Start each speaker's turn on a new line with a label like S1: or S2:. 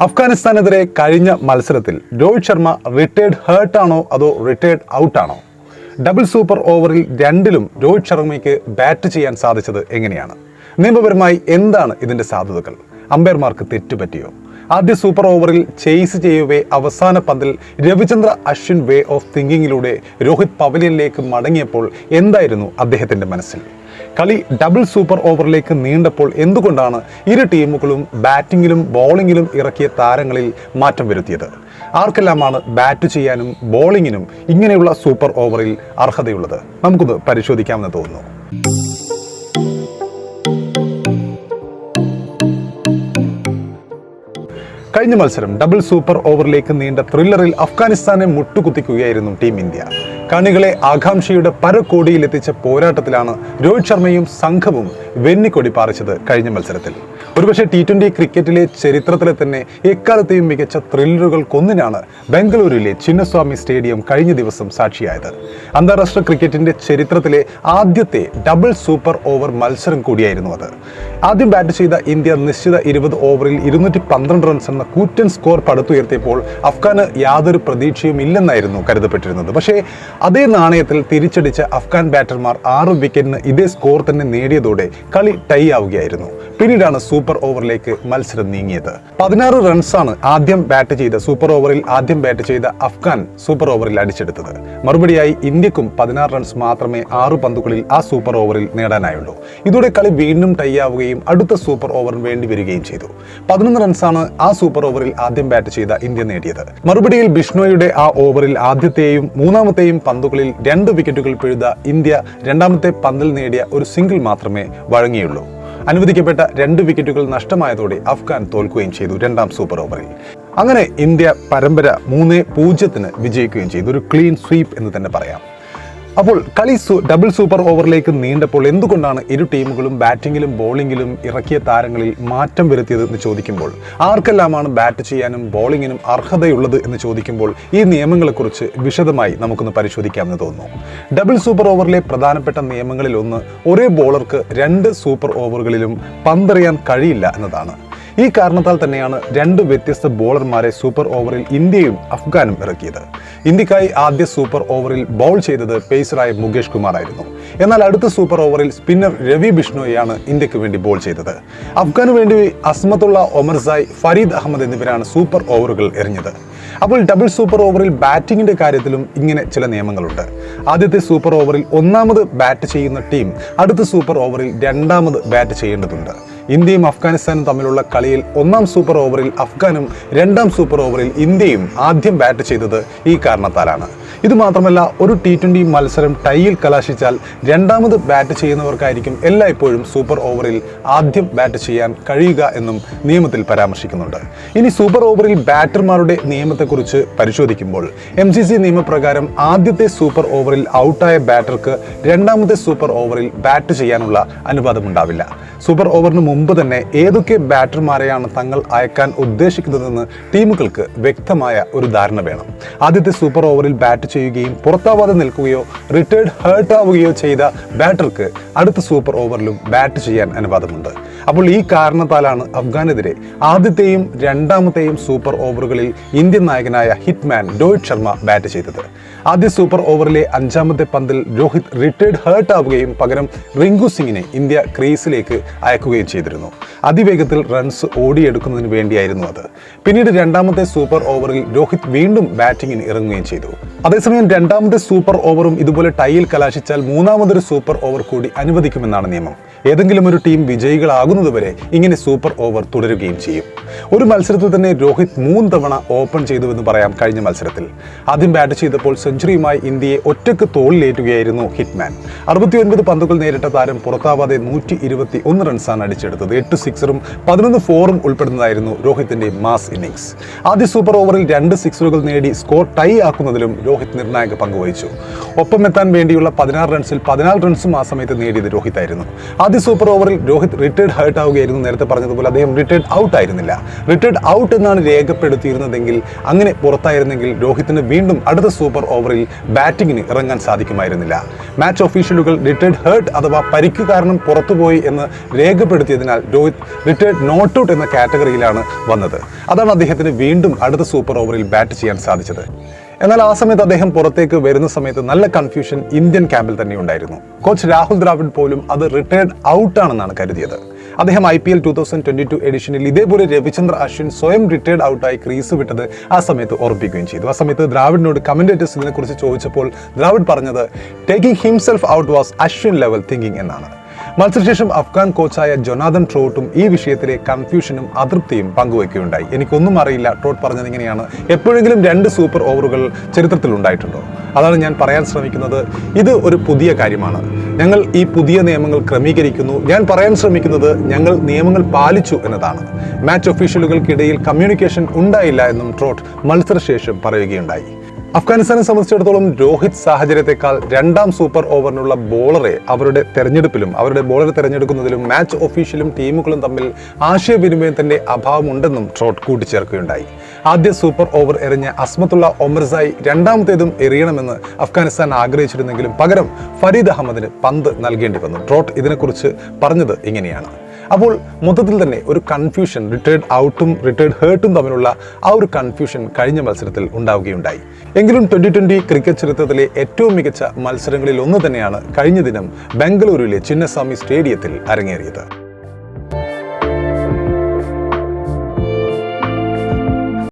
S1: അഫ്ഗാനിസ്ഥാനെതിരെ കഴിഞ്ഞ മത്സരത്തിൽ രോഹിത് ശർമ്മ റിട്ടയർഡ് ഹേർട്ടാണോ അതോ റിട്ടയർഡ് ഔട്ടാണോ? ഡബിൾ സൂപ്പർ ഓവറിൽ രണ്ടിലും രോഹിത് ശർമ്മയ്ക്ക് ബാറ്റ് ചെയ്യാൻ സാധിച്ചത് എങ്ങനെയാണ്? നിയമപരമായി എന്താണ് ഇതിന്റെ സാധ്യതകൾ? അമ്പയർമാർക്ക് തെറ്റുപറ്റിയോ? ആദ്യ സൂപ്പർ ഓവറിൽ ചേസ് ചെയ്യവേ അവസാന പന്തിൽ രവിചന്ദ്ര അശ്വിൻ വേ ഓഫ് തിങ്കിങ്ങിലൂടെ രോഹിത് പവലിയനിലേക്ക് മടങ്ങിയപ്പോൾ എന്തായിരുന്നു അദ്ദേഹത്തിന്റെ മനസ്സിൽ? കളി ഡബിൾ സൂപ്പർ ഓവറിലേക്ക് നീണ്ടപ്പോൾ എന്തുകൊണ്ടാണ് ഇരു ടീമുകളും ബാറ്റിങ്ങിലും ബോളിങ്ങിലും ഇറക്കിയ താരങ്ങളിൽ മാറ്റം വരുത്തിയത്? ആർക്കെല്ലാമാണ് ബാറ്റ് ചെയ്യാനും ബോളിങ്ങിനും ഇങ്ങനെയുള്ള സൂപ്പർ ഓവറിൽ അർഹതയുള്ളത്? നമുക്കൊന്ന് പരിശോധിക്കാമെന്ന് തോന്നുന്നു. കഴിഞ്ഞ മത്സരം ഡബിൾ സൂപ്പർ ഓവറിലേക്ക് നീണ്ട ത്രില്ലറിൽ അഫ്ഗാനിസ്ഥാനെ മുട്ടുകുത്തിക്കുകയായിരുന്നു ടീം ഇന്ത്യ. കാണികളെ ആകാംക്ഷയുടെ പരകോടിയിലെത്തിച്ച പോരാട്ടത്തിലാണ് രോഹിത് ശർമ്മയും സംഘവും വെന്നിക്കൊടി പാറിച്ചത് കഴിഞ്ഞ മത്സരത്തിൽ. ഒരുപക്ഷെ T20 ക്രിക്കറ്റിലെ ചരിത്രത്തിലെ തന്നെ എക്കാലത്തെയും മികച്ച ത്രില്ലറുകൾക്കൊന്നിനാണ് ബംഗളൂരുവിലെ ചിന്നസ്വാമി സ്റ്റേഡിയം കഴിഞ്ഞ ദിവസം സാക്ഷിയായത്. അന്താരാഷ്ട്ര ക്രിക്കറ്റിന്റെ ചരിത്രത്തിലെ ആദ്യത്തെ ഡബിൾ സൂപ്പർ ഓവർ മത്സരം കൂടിയായിരുന്നു അത്. ആദ്യം ബാറ്റ് ചെയ്ത ഇന്ത്യ നിശ്ചിത 20 ഓവറിൽ 212 റൺസ് എന്ന കൂറ്റൻ സ്കോർ പടുത്തുയർത്തിയപ്പോൾ അഫ്ഗാന് യാതൊരു പ്രതീക്ഷയും ഇല്ലെന്നായിരുന്നു കരുതപ്പെട്ടിരുന്നത്. പക്ഷേ അതേ നാണയത്തിൽ തിരിച്ചടിച്ച അഫ്ഗാൻ ബാറ്റർമാർ 6 വിക്കറ്റിന് ഇതേ സ്കോർ തന്നെ നേടിയതോടെ കളി ടൈ ആവുകയായിരുന്നു. പിന്നീടാണ് സൂപ്പർ ഓവറിലേക്ക് മത്സരം നീങ്ങിയത്. 16 റൺസാണ് ആദ്യം ബാറ്റ് ചെയ്ത സൂപ്പർ ഓവറിൽ അഫ്ഗാൻ സൂപ്പർ ഓവറിൽ അടിച്ചെടുത്തത്. മറുപടിയായി ഇന്ത്യക്കും 16 റൺസ് മാത്രമേ 6 പന്തുകളിൽ ആ സൂപ്പർ ഓവറിൽ നേടാനായുള്ളൂ. ഇതോടെ കളി വീണ്ടും ടൈ ആവുകയും അടുത്ത സൂപ്പർ ഓവറിന് വേണ്ടി വരികയും ചെയ്തു. 11 റൺസാണ് ആ സൂപ്പർ ഓവറിൽ ആദ്യം ബാറ്റ് ചെയ്ത ഇന്ത്യ നേടിയത്. മറുപടിയിൽ ബിഷ്ണോയുടെ ആ ഓവറിൽ ആദ്യത്തെയും മൂന്നാമത്തെയും പന്തുകളിൽ 2 വിക്കറ്റുകൾ പിഴുത ഇന്ത്യ രണ്ടാമത്തെ പന്തിൽ നേടിയ ഒരു സിംഗിൾ മാത്രമേ വഴങ്ങിയുള്ളൂ. അനുവദിക്കപ്പെട്ട 2 വിക്കറ്റുകൾ നഷ്ടമായതോടെ അഫ്ഗാൻ തോൽക്കുകയും ചെയ്തു രണ്ടാം സൂപ്പർ ഓവറിൽ. അങ്ങനെ ഇന്ത്യ പരമ്പര 3-0 വിജയിക്കുകയും ചെയ്തു. ഒരു ക്ലീൻ സ്വീപ്പ് എന്ന് തന്നെ പറയാം. അപ്പോൾ കളി ഡബിൾ സൂപ്പർ ഓവറിലേക്ക് നീണ്ടപ്പോൾ എന്തുകൊണ്ടാണ് ഇരു ടീമുകളും ബാറ്റിങ്ങിലും ബോളിങ്ങിലും ഇറക്കിയ താരങ്ങളിൽ മാറ്റം വരുത്തിയത് എന്ന് ചോദിക്കുമ്പോൾ, ആർക്കെല്ലാമാണ് ബാറ്റ് ചെയ്യാനും ബോളിങ്ങിനും അർഹതയുള്ളത് എന്ന് ചോദിക്കുമ്പോൾ ഈ നിയമങ്ങളെക്കുറിച്ച് വിശദമായി നമുക്കൊന്ന് പരിശോധിക്കാമെന്ന് തോന്നുന്നു. ഡബിൾ സൂപ്പർ ഓവറിലെ പ്രധാനപ്പെട്ട നിയമങ്ങളിൽ ഒന്ന്, ഒരേ ബോളർക്ക് 2 സൂപ്പർ ഓവറുകളിലും പന്തെറിയാൻ കഴിയില്ല എന്നതാണ്. ഈ കാരണത്താൽ തന്നെയാണ് 2 വ്യത്യസ്ത ബോളർമാരെ സൂപ്പർ ഓവറിൽ ഇന്ത്യയും അഫ്ഗാനും ഇറക്കിയത്. ഇന്ത്യക്കായി ആദ്യ സൂപ്പർ ഓവറിൽ ബൗൾ ചെയ്തത് പേസറായ മുകേഷ് കുമാർ ആയിരുന്നു. എന്നാൽ അടുത്ത സൂപ്പർ ഓവറിൽ സ്പിന്നർ രവി ബിഷ്ണോയാണ് ഇന്ത്യക്ക് വേണ്ടി ബോൾ ചെയ്തത്. അഫ്ഗാനു വേണ്ടി അസ്മത്തുള്ള ഒമർസായ്, ഫരീദ് അഹമ്മദ് എന്നിവരാണ് സൂപ്പർ ഓവറുകൾ എറിഞ്ഞത്. അപ്പോൾ ഡബിൾ സൂപ്പർ ഓവറിൽ ബാറ്റിങ്ങിന്റെ കാര്യത്തിലും ഇങ്ങനെ ചില നിയമങ്ങളുണ്ട്. ആദ്യത്തെ സൂപ്പർ ഓവറിൽ ഒന്നാമത് ബാറ്റ് ചെയ്യുന്ന ടീം അടുത്ത സൂപ്പർ ഓവറിൽ രണ്ടാമത് ബാറ്റ് ചെയ്യേണ്ടതുണ്ട്. ഇന്ത്യയും അഫ്ഗാനിസ്ഥാനും തമ്മിലുള്ള കളിയിൽ ഒന്നാം സൂപ്പർ ഓവറിൽ അഫ്ഗാനും രണ്ടാം സൂപ്പർ ഓവറിൽ ഇന്ത്യയും ആദ്യം ബാറ്റ് ചെയ്തത് ഈ കാരണത്താലാണ്. ഇതുമാത്രമല്ല, ഒരു T20 മത്സരം ടൈയിൽ കലാശിച്ചാൽ രണ്ടാമത് ബാറ്റ് ചെയ്യുന്നവർക്കായിരിക്കും എല്ലായ്പ്പോഴും സൂപ്പർ ഓവറിൽ ആദ്യം ബാറ്റ് ചെയ്യാൻ കഴിയുക എന്നും നിയമത്തിൽ പരാമർശിക്കുന്നുണ്ട്. ഇനി സൂപ്പർ ഓവറിൽ ബാറ്റർമാരുടെ നിയമത്തെക്കുറിച്ച് പരിശോധിക്കുമ്പോൾ MCC നിയമപ്രകാരം ആദ്യത്തെ സൂപ്പർ ഓവറിൽ ഔട്ടായ ബാറ്റർക്ക് രണ്ടാമത്തെ സൂപ്പർ ഓവറിൽ ബാറ്റ് ചെയ്യാനുള്ള അനുവാദമുണ്ടാവില്ല. സൂപ്പർ ഓവറിന് മുമ്പ് തന്നെ ഏതൊക്കെ ബാറ്റർമാരെയാണ് തങ്ങൾ അയക്കാൻ ഉദ്ദേശിക്കുന്നതെന്ന് ടീമുകൾക്ക് വ്യക്തമായ ഒരു ധാരണ വേണം. ആദ്യത്തെ സൂപ്പർ ഓവറിൽ ബാറ്റ് ചെയ്യുകയും പുറത്താവാതെ നിൽക്കുകയോ റിട്ടയർഡ് ഹേർട്ട് ആവുകയോ ചെയ്ത ബാറ്റർക്ക് അടുത്ത സൂപ്പർ ഓവറിലും ബാറ്റ് ചെയ്യാൻ അനുവാദമുണ്ട്. അപ്പോൾ ഈ കാരണത്താലാണ് അഫ്ഗാനെതിരെ ആദ്യത്തെയും രണ്ടാമത്തെയും സൂപ്പർ ഓവറുകളിൽ ഇന്ത്യൻ നായകനായ ഹിറ്റ്മാൻ രോഹിത് ശർമ്മ ബാറ്റ് ചെയ്തത്. ആദ്യ സൂപ്പർ ഓവറിലെ 5ാമത്തെ പന്തിൽ രോഹിത് റിട്ടയർഡ് ഹേർട്ട് ആവുകയും പകരം റിങ്കു സിംഗിനെ ഇന്ത്യ ക്രീസിലേക്ക് അയക്കുകയും ചെയ്തിരുന്നു. അതിവേഗത്തിൽ റൺസ് ഓടിയെടുക്കുന്നതിന് വേണ്ടിയായിരുന്നു അത്. പിന്നീട് രണ്ടാമത്തെ സൂപ്പർ ഓവറിൽ രോഹിത് വീണ്ടും ബാറ്റിങ്ങിന് ഇറങ്ങുകയും ചെയ്തു. അതേസമയം രണ്ടാമത്തെ സൂപ്പർ ഓവറും ഇതുപോലെ ടൈയിൽ കലാശിച്ചാൽ മൂന്നാമതൊരു സൂപ്പർ ഓവർ കൂടി അനുവദിക്കുമെന്നാണ് നിയമം. ഏതെങ്കിലും ഒരു ടീം വിജയികളാകുന്നതുവരെ ഇങ്ങനെ സൂപ്പർ ഓവർ തുടരുകയും ചെയ്യും. ഒരു മത്സരത്തിൽ തന്നെ രോഹിത് 3 തവണ ഓപ്പൺ ചെയ്തുവെന്ന് പറയാം. കഴിഞ്ഞ മത്സരത്തിൽ ആദ്യം ബാറ്റ് ചെയ്തപ്പോൾ സെഞ്ചുറിയുമായി ഇന്ത്യയെ ഒറ്റക്ക് തോളിലേറ്റുകയായിരുന്നു ഹിറ്റ്മാൻ. 69 പന്തുകൾ നേരിട്ട താരം പുറത്താവാതെ 121 റൺസാണ് അടിച്ചെടുത്തത്. 8 സിക്സറും 11 ഫോറും ഉൾപ്പെടുന്നതായിരുന്നു രോഹിത്തിന്റെ മാസ് ഇന്നിംഗ്സ്. ആദ്യ സൂപ്പർ ഓവറിൽ 2 സിക്സറുകൾ നേടി സ്കോർ ടൈ ആക്കുന്നതിലും രോഹിത് നിർണായക പങ്കുവഹിച്ചു. ഒപ്പമെത്താൻ വേണ്ടിയുള്ള 16 റൺസിൽ 14 റൺസും ആ സമയത്ത് നേടിയത് രോഹിത് ആയിരുന്നു. ആദ്യ ആദ്യ സൂപ്പർ ഓവറിൽ രോഹിത് റിട്ടയർഡ് ഹേർട്ട് ആവുകയായിരുന്നു. നേരത്തെ പറഞ്ഞതുപോലെ അദ്ദേഹം റിട്ടയർഡ് ഔട്ട് ആയിരുന്നില്ല. റിട്ടയർഡ് ഔട്ട് എന്നാണ് രേഖപ്പെടുത്തിയിരുന്നതെങ്കിൽ, അങ്ങനെ പുറത്തായിരുന്നെങ്കിൽ രോഹിത്തിന് വീണ്ടും അടുത്ത സൂപ്പർ ഓവറിൽ ബാറ്റിങ്ങിന് ഇറങ്ങാൻ സാധിക്കുമായിരുന്നില്ല. മാച്ച് ഒഫീഷ്യലുകൾ റിട്ടയർഡ് ഹേർട്ട് അഥവാ പരിക്ക് കാരണം പുറത്തുപോയി എന്ന് രേഖപ്പെടുത്തിയതിനാൽ രോഹിത് റിട്ടയർഡ് നോട്ട് ഔട്ട് എന്ന കാറ്റഗറിയിലാണ് വന്നത്. അതാണ് അദ്ദേഹത്തിന് വീണ്ടും അടുത്ത സൂപ്പർ ഓവറിൽ ബാറ്റ് ചെയ്യാൻ സാധിച്ചത്. എന്നാൽ ആ സമയത്ത് അദ്ദേഹം പുറത്തേക്ക് വരുന്ന സമയത്ത് നല്ല കൺഫ്യൂഷൻ ഇന്ത്യൻ ക്യാമ്പിൽ തന്നെ ഉണ്ടായിരുന്നു. കോച്ച് രാഹുൽ ദ്രാവിഡ് പോലും അത് റിട്ടയർഡ് ഔട്ടാണെന്നാണ് കരുതിയത്. അദ്ദേഹം IPL 2022 എഡിഷനിൽ ഇതേപോലെ രവിചന്ദ്ര അശ്വിൻ സ്വയം റിട്ടയർഡ് ഔട്ടായി ക്രീസ് വിട്ടത് ആ സമയത്ത് ഓർമ്മിപ്പിക്കുകയും ചെയ്തു. ആ സമയത്ത് ദ്രാവിഡിനോട് കമന്റേറ്റേഴ്സ് ഇതിനെക്കുറിച്ച് ചോദിച്ചപ്പോൾ ദ്രാവിഡ് പറഞ്ഞത് taking himself out was Ashwin level thinking എന്നാണ്. മത്സരശേഷം അഫ്ഗാൻ കോച്ചായ ജൊനാഥൻ ട്രോട്ടും ഈ വിഷയത്തിലെ കൺഫ്യൂഷനും അതൃപ്തിയും പങ്കുവയ്ക്കുകയുണ്ടായി. എനിക്കൊന്നും അറിയില്ല, ട്രോട്ട് പറഞ്ഞത് ഇങ്ങനെയാണ്: എപ്പോഴെങ്കിലും 2 സൂപ്പർ ഓവറുകൾ ചരിത്രത്തിൽ ഉണ്ടായിട്ടുണ്ടോ? അതാണ് ഞാൻ പറയാൻ ശ്രമിക്കുന്നത്. ഇത് ഒരു പുതിയ കാര്യമാണ്. ഞങ്ങൾ ഈ പുതിയ നിയമങ്ങൾ ക്രമീകരിക്കുന്നു. ഞാൻ പറയാൻ ശ്രമിക്കുന്നത് ഞങ്ങൾ നിയമങ്ങൾ പാലിച്ചു എന്നതാണ്. മാച്ച് ഒഫീഷ്യലുകൾക്കിടയിൽ കമ്മ്യൂണിക്കേഷൻ ഉണ്ടായില്ല എന്നും ട്രോട്ട് മത്സരശേഷം പറയുകയുണ്ടായി. അഫ്ഗാനിസ്ഥാനെ സംബന്ധിച്ചിടത്തോളം രോഹിത് സാഹചര്യത്തെക്കാൾ 2ാം സൂപ്പർ ഓവറിനുള്ള ബോളറെ അവരുടെ ബോളറെ തെരഞ്ഞെടുക്കുന്നതിലും മാച്ച് ഒഫീഷ്യലും ടീമുകളും തമ്മിൽ ആശയവിനിമയത്തിന്റെ അഭാവമുണ്ടെന്നും ട്രോട്ട് കൂട്ടിച്ചേർക്കുകയുണ്ടായി. ആദ്യ സൂപ്പർ ഓവർ എറിഞ്ഞ അസ്മത്തുള്ള ഒമർസായി 2ാമത്തേതും എറിയണമെന്ന് അഫ്ഗാനിസ്ഥാൻ ആഗ്രഹിച്ചിരുന്നെങ്കിലും പകരം ഫരീദ് അഹമ്മദിന് പന്ത് നൽകേണ്ടി വന്നു. ട്രോട്ട് ഇതിനെക്കുറിച്ച് പറഞ്ഞത് ഇങ്ങനെയാണ്: അപ്പോൾ മൊത്തത്തിൽ തന്നെ ഒരു കൺഫ്യൂഷൻ, റിട്ടയർഡ് ഔട്ടും റിട്ടയർഡ് ഹേർട്ടും തമ്മിലുള്ള ആ ഒരു കൺഫ്യൂഷൻ കഴിഞ്ഞ മത്സരത്തിൽ ഉണ്ടാവുകയുണ്ടായി. എങ്കിലും 2020 ക്രിക്കറ്റ് ചരിത്രത്തിലെ ഏറ്റവും മികച്ച മത്സരങ്ങളിൽ ഒന്ന് തന്നെയാണ് കഴിഞ്ഞ ദിനം ബംഗളൂരുവിലെ ചിന്നസ്വാമി സ്റ്റേഡിയത്തിൽ അരങ്ങേറിയത്.